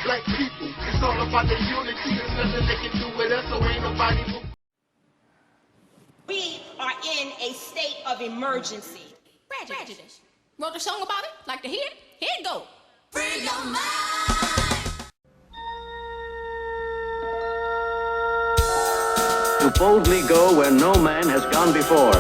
black people. It's all about the unity. There's nothing they can do with us, so ain't nobody who. We are in a state of emergency. Prejudice. Wrote a song about it? Like to hear it? Here it go. Free your mind. To boldly go where no man has gone before.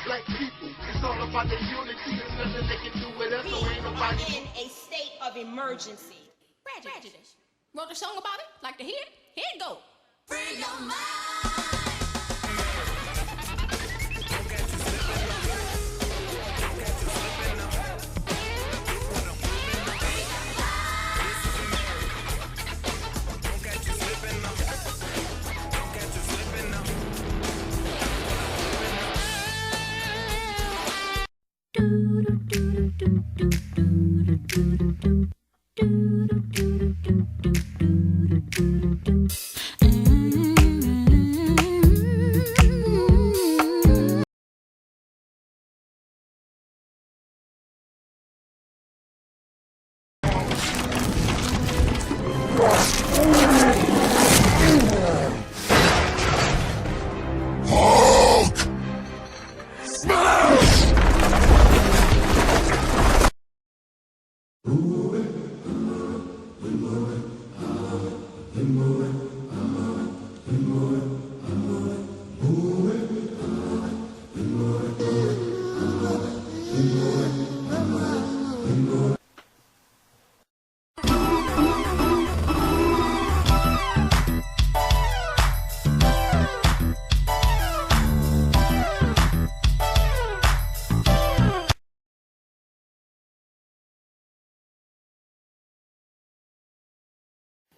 Black people, it's all about the unity. There's nothing they can do with us, so ain't nobody. We are in a state of emergency. Prejudice. Wrote a song about it? Like to hear it? Here it go. Free your mind.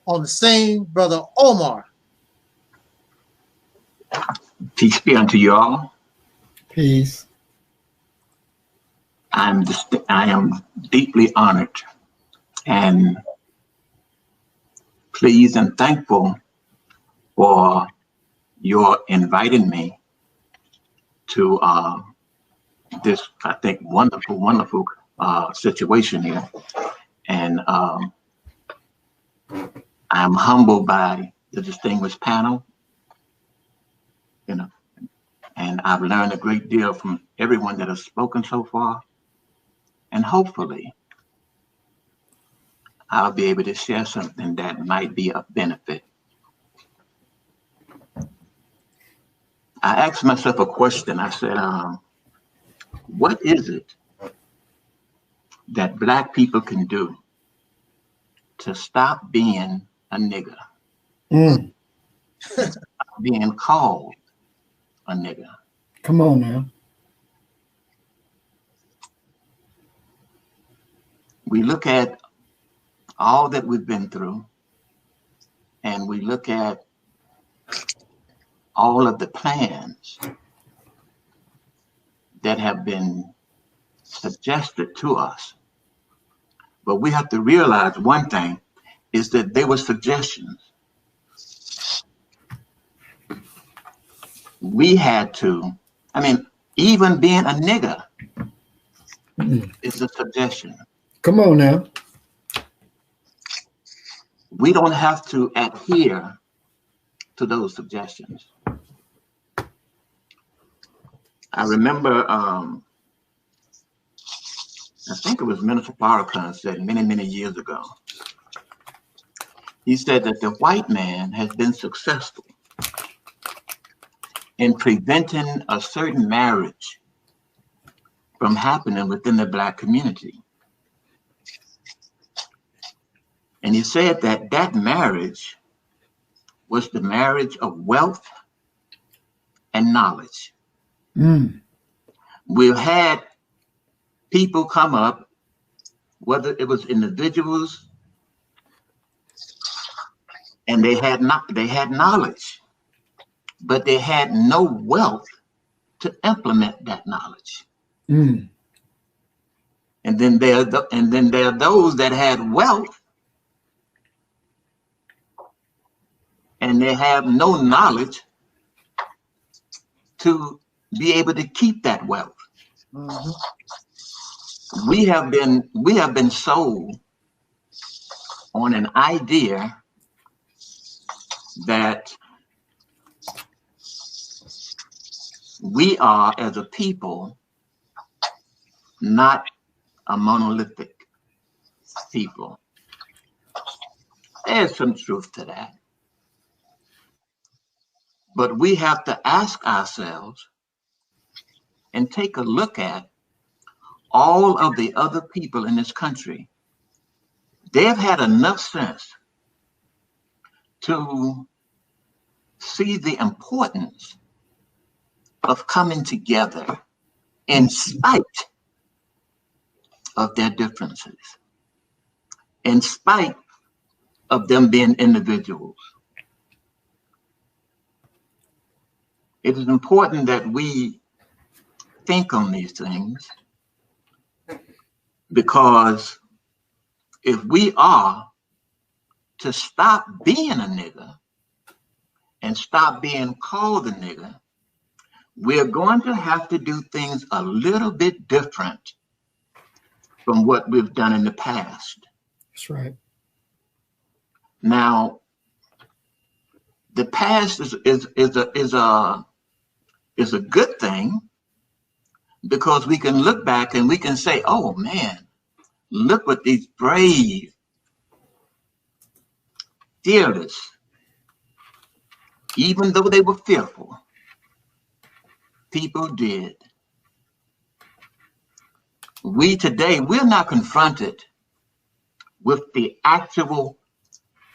On the scene, Brother Omar. Peace be unto you all. Peace. I am deeply honored and pleased and thankful for your inviting me to this, I think, wonderful situation here. And I'm humbled by the distinguished panel, and I've learned a great deal from everyone that has spoken so far. And hopefully, I'll be able to share something that might be of benefit. I asked myself a question. I said, what is it that Black people can do to stop being a nigger? Stop being called a nigger? Come on now. We look at all that we've been through, and we look at all of the plans that have been suggested to us. But we have to realize one thing is that they were suggestions. We had to, even being a nigger is a suggestion. Come on now. We don't have to adhere to those suggestions. I remember, I think it was Minister Farrakhan said many, many years ago, he said that the white man has been successful in preventing a certain marriage from happening within the Black community. And he said that that marriage was the marriage of wealth and knowledge. We've had people come up, whether it was individuals, and they had knowledge, but they had no wealth to implement that knowledge. And then there are those that had wealth and they have no knowledge to be able to keep that wealth. We have been sold on an idea that we are, as a people, not a monolithic people. There's some truth to that. But we have to ask ourselves and take a look at all of the other people in this country. They've had enough sense to see the importance of coming together in spite of their differences, in spite of them being individuals. It is important that we think on these things, because if we are to stop being a nigger and stop being called a nigger, we're going to have to do things a little bit different from what we've done in the past. That's right. Now, the past is a good thing, because we can look back and we can say, oh man, look what these brave, fearless, even though they were fearful, people did. We today, we're not confronted with the actual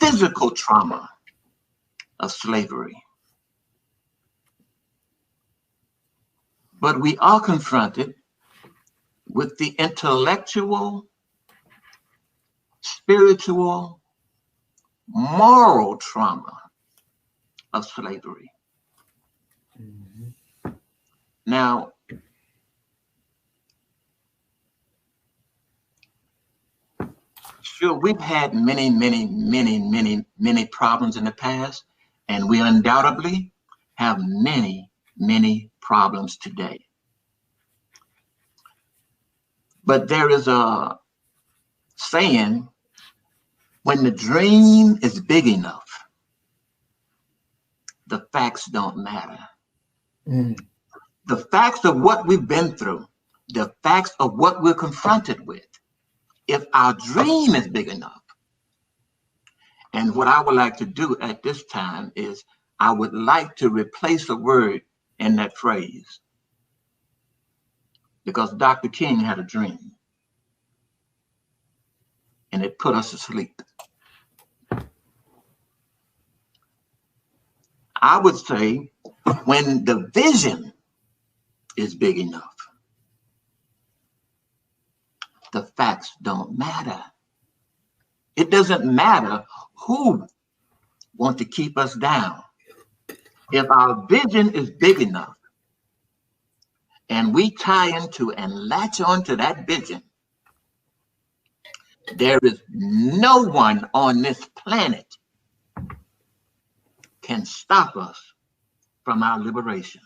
physical trauma of slavery. But we are confronted with the intellectual, spiritual, moral trauma of slavery. Now, sure, we've had many problems in the past, and we undoubtedly have many problems today. But there is a saying, when the dream is big enough, the facts don't matter. The facts of what we've been through, the facts of what we're confronted with, if our dream is big enough. And what I would like to do at this time is I would like to replace a word in that phrase, because Dr. King had a dream and it put us to sleep. I would say when the vision is big enough, the facts don't matter. It doesn't matter who wants to keep us down. If our vision is big enough and we tie into and latch on to that vision, there is no one on this planet can stop us from our liberation.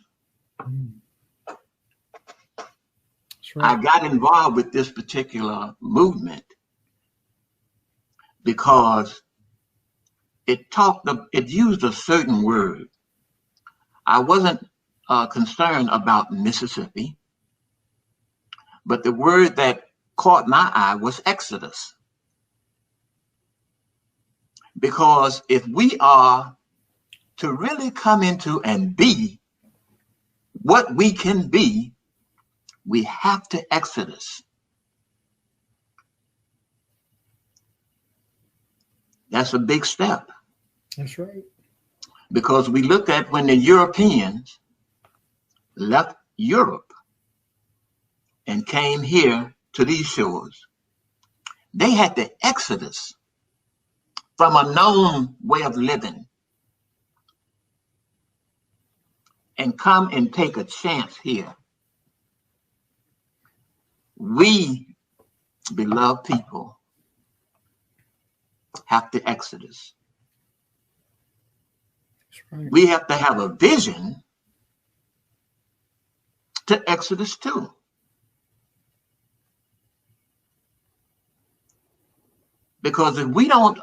Right. I got involved with this particular movement because it used a certain word. I wasn't concerned about Mississippi, but the word that caught my eye was Exodus. Because if we are to really come into and be what we can be, we have to Exodus. That's a big step. That's right. Because we look at when the Europeans left Europe and came here to these shores, they had to Exodus from a known way of living and come and take a chance here. We, beloved people, have to Exodus. Right. We have to have a vision to Exodus too. Because if we don't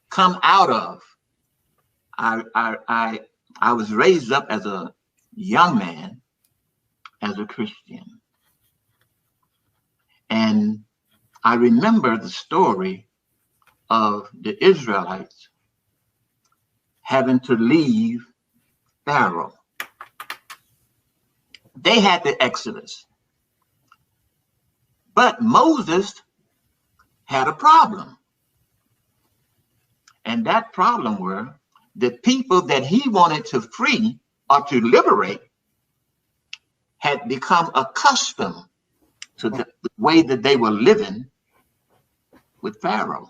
come out of, I was raised up as a young man, as a Christian. And I remember the story of the Israelites having to leave Pharaoh. They had the Exodus. But Moses had a problem. And that problem were the people that he wanted to free or to liberate had become accustomed to the way that they were living with Pharaoh.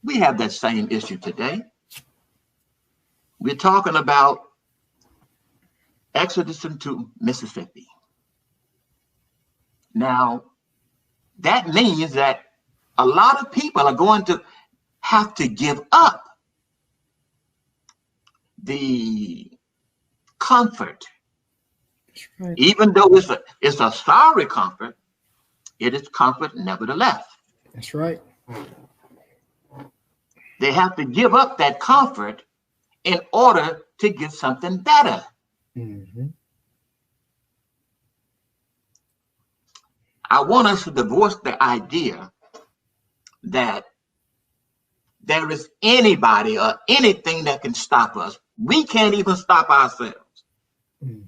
We have that same issue today. We're talking about Exodus into Mississippi. Now, that means that a lot of people are going to have to give up the comfort. Right. Even though it's a sorry comfort, it is comfort nevertheless. That's right. They have to give up that comfort in order to get something better. Mm-hmm. I want us to divorce the idea that there is anybody or anything that can stop us. We can't even stop ourselves. Mm.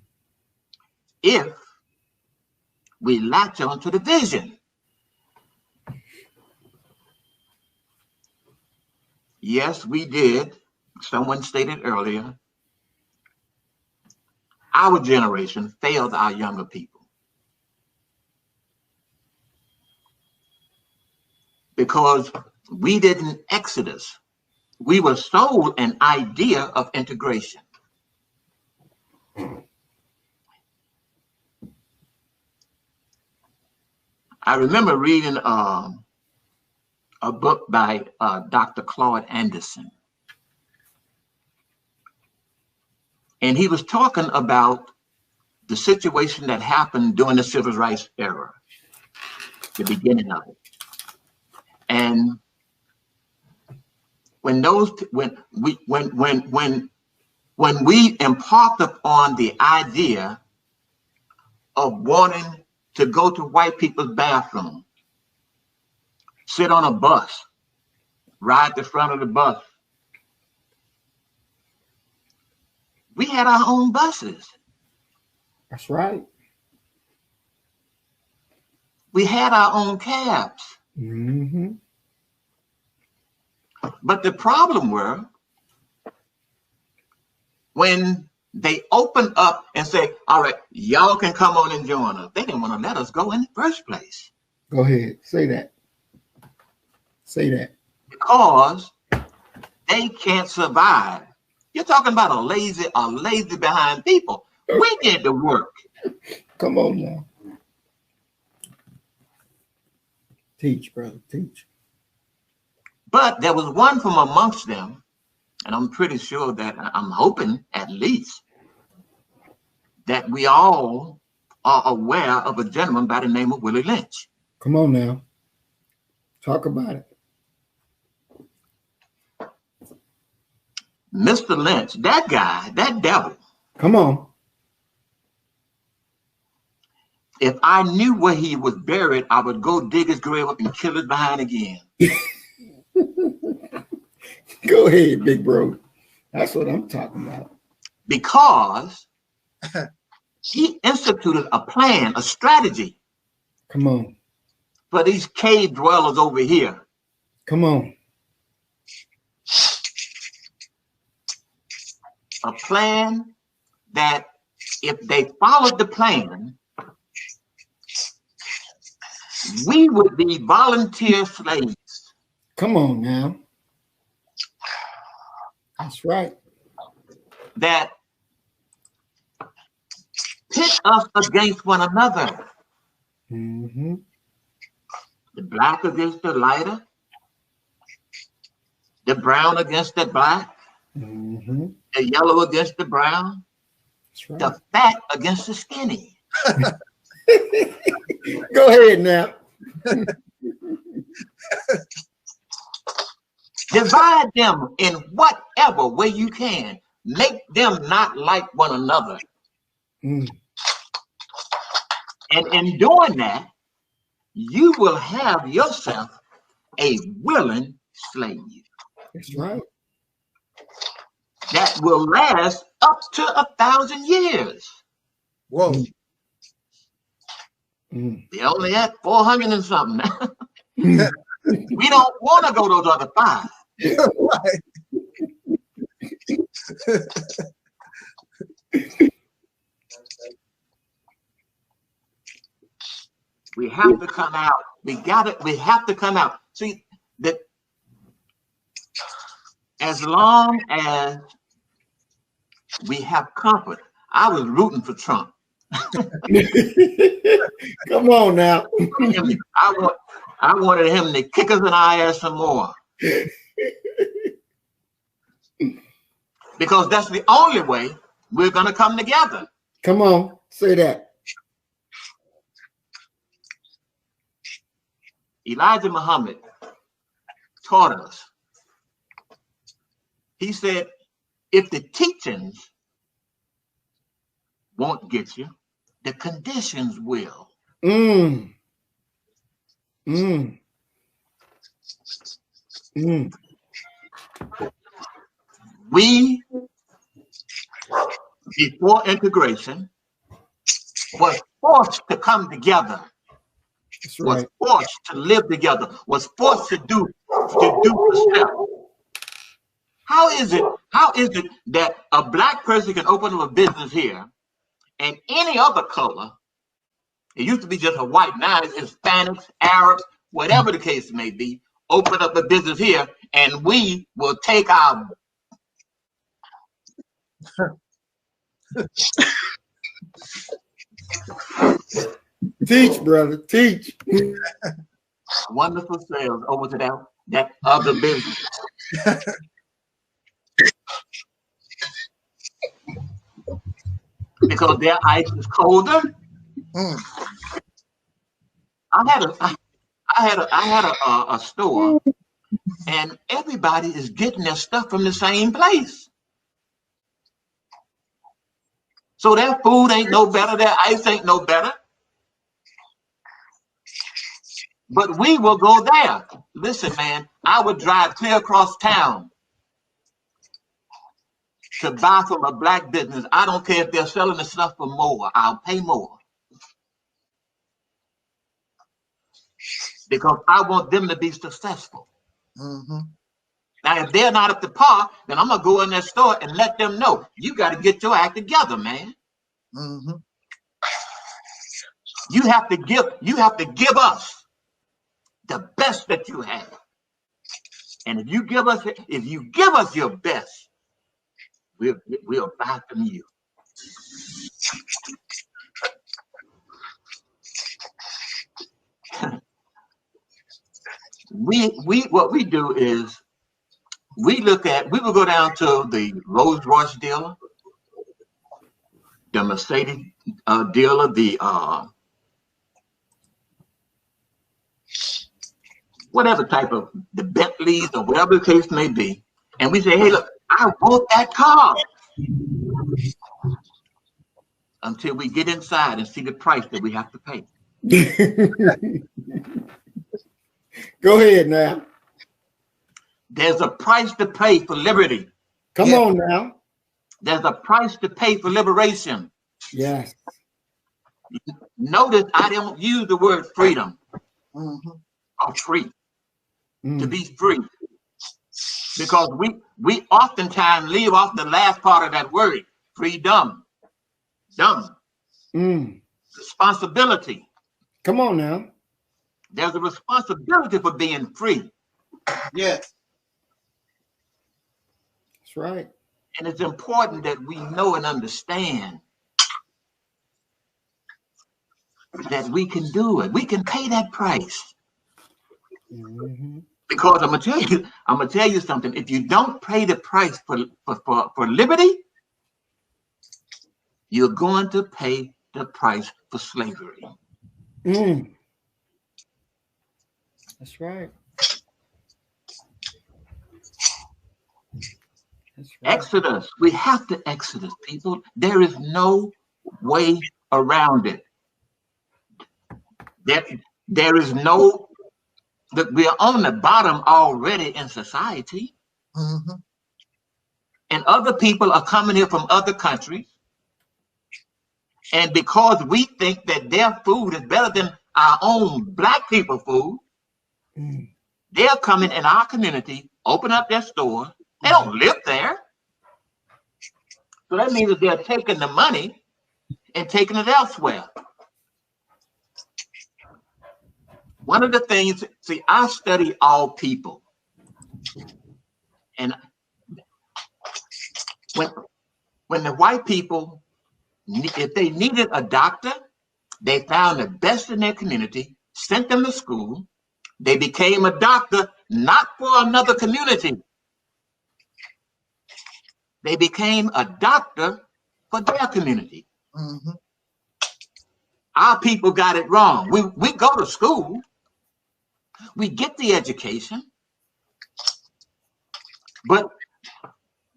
If we latch on to the vision. Yes, we did. Someone stated earlier, our generation failed our younger people. Because we didn't Exodus. We were sold an idea of integration. I remember reading a book by Dr. Claude Anderson. And he was talking about the situation that happened during the Civil Rights era, the beginning of it. And when we embarked upon the idea of wanting to go to white people's bathroom, sit on a bus, ride the front of the bus, we had our own buses. That's right. We had our own cabs. Mm-hmm. But the problem were when they opened up and say, all right, y'all can come on and join us. They didn't want to let us go in the first place. Go ahead. Say that. Say that. Because they can't survive. You're talking about a lazy behind people. We did the work. Come on now. Teach, brother, teach. But there was one from amongst them, and I'm pretty sure that, I'm hoping at least, that we all are aware of a gentleman by the name of Willie Lynch. Come on now. Talk about it. Mr. Lynch, that guy, that devil. Come on. If I knew where he was buried, I would go dig his grave up and kill his behind again. Go ahead, big bro. That's what I'm talking about. Because he instituted a plan, a strategy. Come on. For these cave dwellers over here. Come on. A plan that if they followed the plan, we would be volunteer slaves. Come on now. That's right. That pit us against one another. Mm-hmm. The black against the lighter. The brown against the black. Mm-hmm. The yellow against the brown. That's right. The fat against the skinny. Go ahead now. Divide them in whatever way you can. Make them not like one another. Mm. And in doing that, you will have yourself a willing slave. That's right. That will last up to 1,000 years. Whoa. Mm. They only at 400 and something. We don't want to go those other 5. Right. We have to come out. We have to come out. See, that as long as we have comfort, I was rooting for Trump. Come on now. I wanted him to kick us in our ass some more. Because that's the only way we're going to come together. Come on. Say that. Elijah Muhammad taught us. He said, if the teachings won't get you, the conditions will. Mm. Mm. Mm. We, before integration, was forced to come together. That's Was right. forced to live together, was forced to do the step. How is it that a black person can open up a business here and any other color, it used to be just a white, now it's Hispanics, Arabs, whatever the case may be, open up a business here and we will take our Teach, brother. Teach. wonderful sales over to that other business. Because their ice is colder. Mm. I had a store, and everybody is getting their stuff from the same place. So their food ain't no better, their ice ain't no better. But we will go there. Listen, man, I would drive clear across town to buy from a black business. I don't care if they're selling the stuff for more. I'll pay more. Because I want them to be successful. Mm-hmm. Now, if they're not up to par, then I'm going to go in their store and let them know, you got to get your act together, man. Mm-hmm. You have to give us the best that you have. And if you give us your best, we'll buy from you. What we do is we will go down to the Rolls Royce dealer, the Mercedes dealer, the whatever type of the Bentleys or whatever the case may be, and we say, hey, look, I want that car. Until we get inside and see the price that we have to pay. Go ahead now. There's a price to pay for liberty. Come on now. There's a price to pay for liberation. Yes. Notice I don't use the word freedom or free. To be free. Because we oftentimes leave off the last part of that word, freedom. Dumb. Responsibility. Come on now. There's a responsibility for being free. Yes. That's right. And it's important that we know and understand that we can do it. We can pay that price. Because I'm gonna tell you something. If you don't pay the price for liberty, you're going to pay the price for slavery. That's right. That's right. Exodus. We have to exodus, people. There is no way around it. There is no, that we are on the bottom already in society. And other people are coming here from other countries. And because we think that their food is better than our own black people food, they're coming in our community, open up their store. They don't live there. So that means that they're taking the money and taking it elsewhere. One of the things, see, I study all people. And when the white people, if they needed a doctor, they found the best in their community, sent them to school. They became a doctor, not for another community. They became a doctor for their community. Our people got it wrong. We go to school. We get the education. But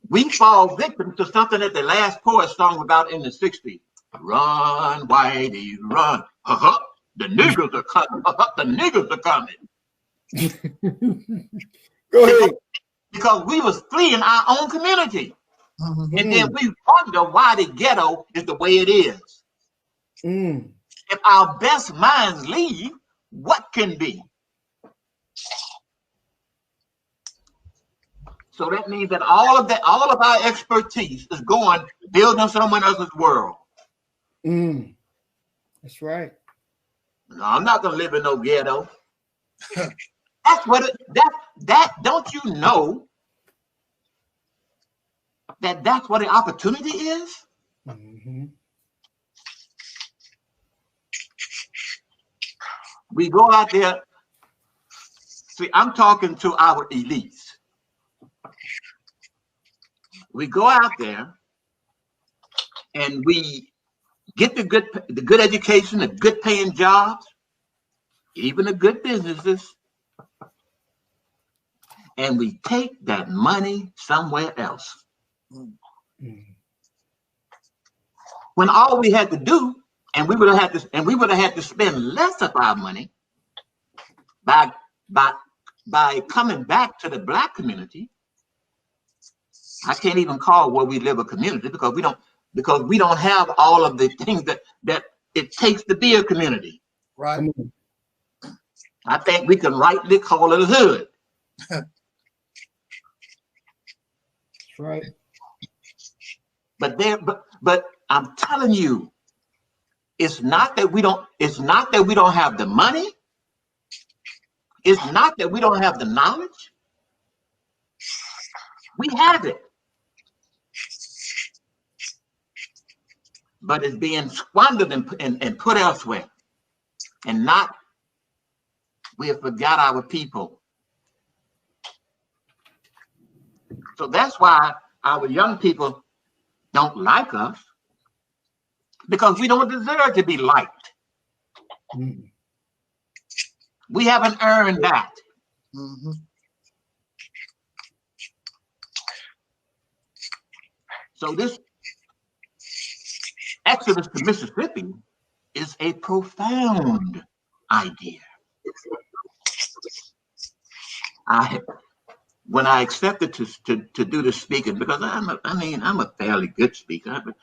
we fall victim to something that the last poet sung about in the 60s. Run, Whitey, run. The niggers are coming. The niggers are coming. Go ahead. Because we was fleeing our own community. And then we wonder why the ghetto is the way it is. If our best minds leave, what can be? So that means that all of our expertise is going building someone else's world. That's right. No, I'm not gonna live in no ghetto. That's what that don't you know that's what the opportunity is? We go out there. See, I'm talking to our elites. We go out there and we get the good education, the good paying jobs, even the good businesses, and we take that money somewhere else. When all we had to do, and we would have had to spend less of our money by coming back to the black community. I can't even call where we live a community because we don't have all of the things that it takes to be a community. Right. I think we can rightly call it a hood. Right. But I'm telling you, it's not that we don't have the money. It's not that we don't have the knowledge. We have it. But it's being squandered and put elsewhere. And not, we have forgot our people. So that's why our young people don't like us, because we don't deserve to be liked. Mm. We haven't earned that. Mm-hmm. So this exodus to Mississippi is a profound idea. When I accepted to do the speaking, because I'm a fairly good speaker, but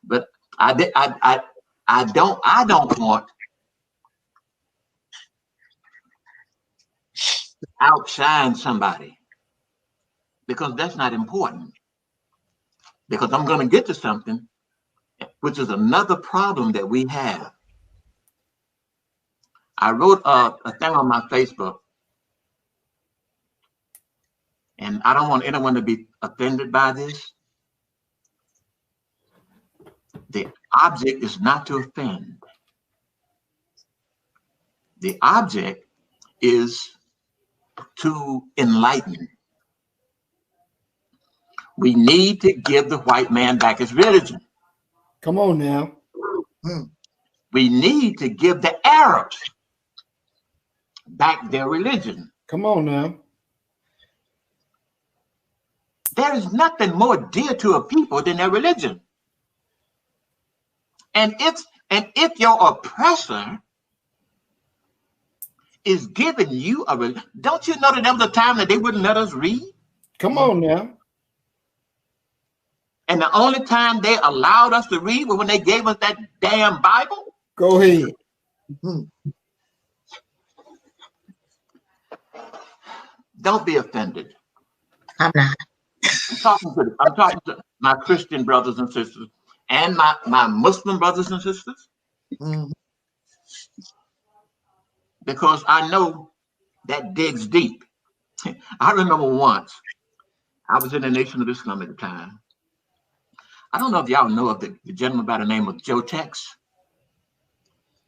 but I don't want to outshine somebody, because that's not important. Because I'm going to get to something, which is another problem that we have. I wrote a thing on my Facebook, and I don't want anyone to be offended by this. The object is not to offend. The object is to enlighten. We need to give the white man back his religion. Come on now. We need to give the Arabs back their religion. Come on now. There is nothing more dear to a people than their religion. And if your oppressor is giving you a religion, don't you know that there was a time that they wouldn't let us read? Come on now. And the only time they allowed us to read was when they gave us that damn Bible? Go ahead. Don't be offended. I'm not. I'm talking to my Christian brothers and sisters and my Muslim brothers and sisters. Mm-hmm. Because I know that digs deep. I remember once, I was in the Nation of Islam at the time. I don't know if y'all know of the gentleman by the name of Joe Tex.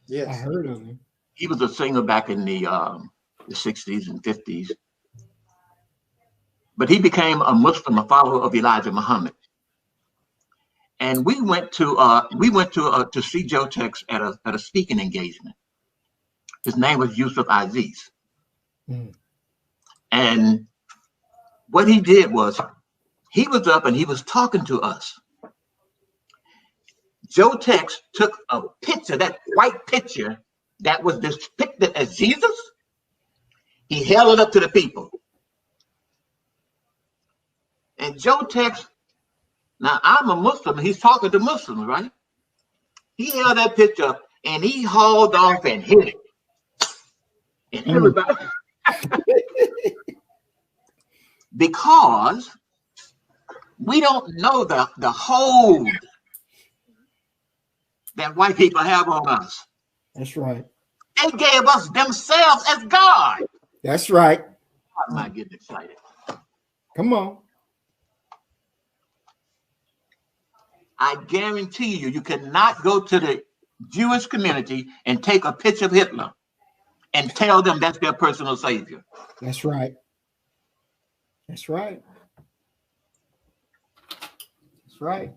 Yes. I heard of him. He was a singer back in the 60s and 50s. But he became a Muslim, a follower of Elijah Muhammad. And we went to see Joe Tex at a speaking engagement. His name was Yusuf Aziz. Mm. And what he did was, he was up and he was talking to us. Joe Tex took a picture, that white picture that was depicted as Jesus. He held it up to the people. And Joe Tex, now I'm a Muslim, he's talking to Muslims, right? He held that picture up and he hauled off and hit it. And everybody, because we don't know the hold that white people have on us. That's right. They gave us themselves as God. That's right. I'm not getting excited. Come on. I guarantee you, you cannot go to the Jewish community and take a picture of Hitler and tell them that's their personal savior. That's right. That's right. That's right.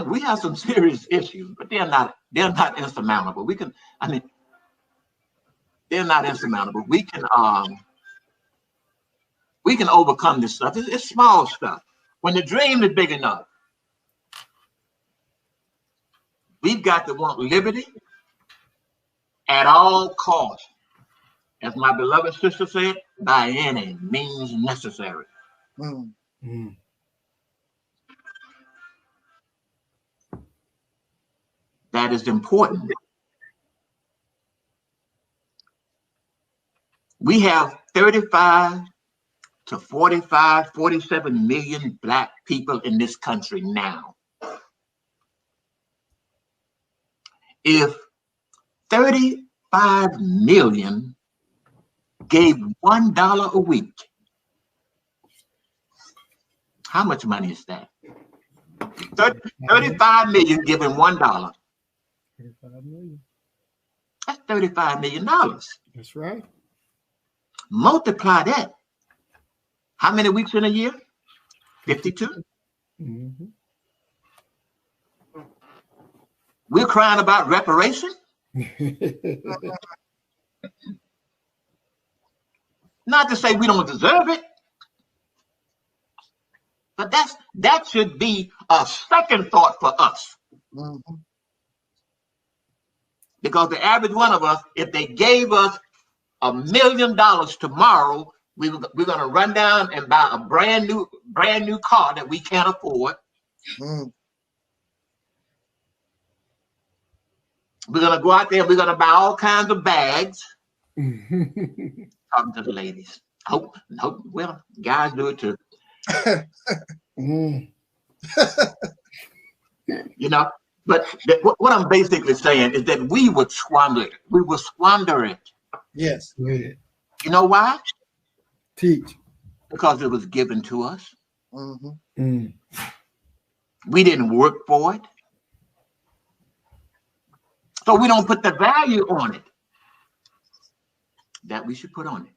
We have some serious issues, but they're not insurmountable. They're not insurmountable. We can overcome this stuff. It's small stuff. When the dream is big enough, we've got to want liberty at all costs. As my beloved sister said, by any means necessary. Mm. Mm. That is important. We have 35 to 45, 47 million Black people in this country now. If 35 million gave $1 a week How much money is that? 35 million given $1. 35 million. That's $35 million. That's right. Multiply that. How many weeks in a year? 52. Mm-hmm. We're crying about reparation. Not to say we don't deserve it, but that should be a second thought for us. Mm-hmm. Because the average one of us, if they gave us $1 million tomorrow, we're going to run down and buy a brand new car that we can't afford. Mm. We're going to go out there and we're going to buy all kinds of bags. Talking to the ladies. Hope, well, guys do it too. Mm. You know, but what I'm basically saying is that we would squander it. We would squander it. Yes. Go ahead. You know why? Teach. Because it was given to us. Mm-hmm. Mm. We didn't work for it. So we don't put the value on it that we should put on it.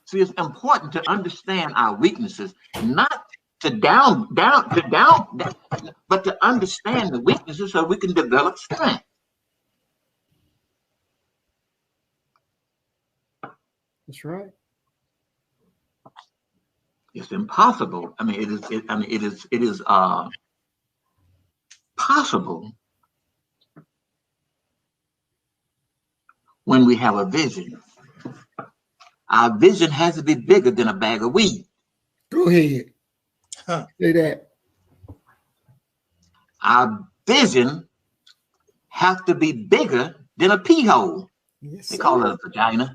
See, it's important to understand our weaknesses, not to down, but to understand the weaknesses so we can develop strength. That's right. It's impossible. I mean, it is possible when we have a vision. Our vision has to be bigger than a bag of weed. Go ahead. Huh. Say that. Our vision has to be bigger than a pee hole. Yes, They call it a vagina.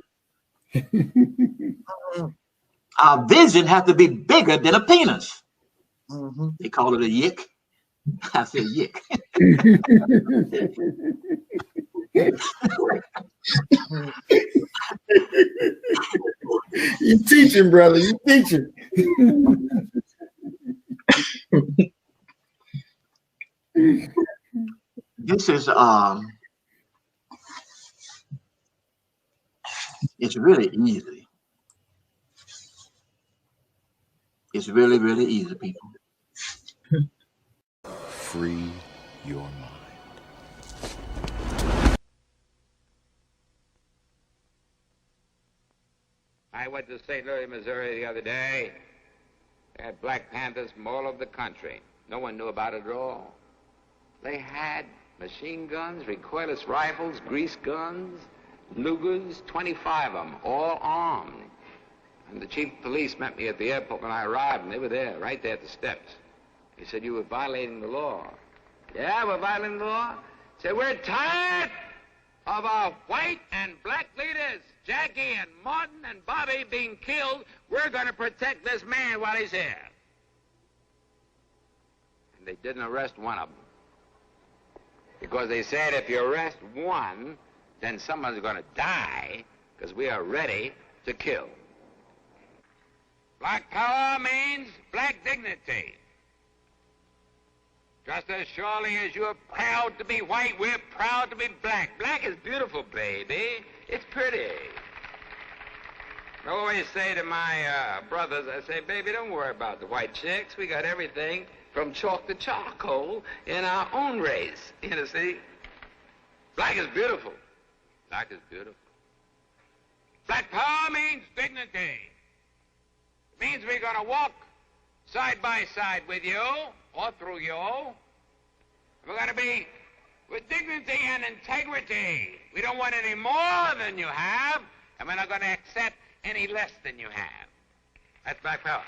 Mm-hmm. Our vision has to be bigger than a penis. Mm-hmm. They call it a yick. I said yick. You teaching, brother. You teaching. This is it's really easy. It's really, really easy, people. Free your mind. I went to St. Louis, Missouri the other day. They had Black Panthers from all over the country. No one knew about it at all. They had machine guns, recoilless rifles, grease guns, Lugers, 25 of them, all armed. And the chief of police met me at the airport when I arrived, and they were there, right there at the steps. He said, "You were violating the law." "Yeah, we're violating the law." He said, "We're tired of our white and black leaders, Jackie and Martin and Bobby, being killed. We're going to protect this man while he's here." And they didn't arrest one of them. Because they said if you arrest one, then someone's going to die, because we are ready to kill. Black power means black dignity. Just as surely as you're proud to be white, we're proud to be black. Black is beautiful, baby. It's pretty. I always say to my brothers, I say, "Baby, don't worry about the white chicks. We got everything from chalk to charcoal in our own race." You see? Black is beautiful. Black is beautiful. Black power means dignity. It means we're going to walk side by side with you or through you. We're going to be with dignity and integrity. We don't want any more than you have, and we're not going to accept any less than you have. That's black power.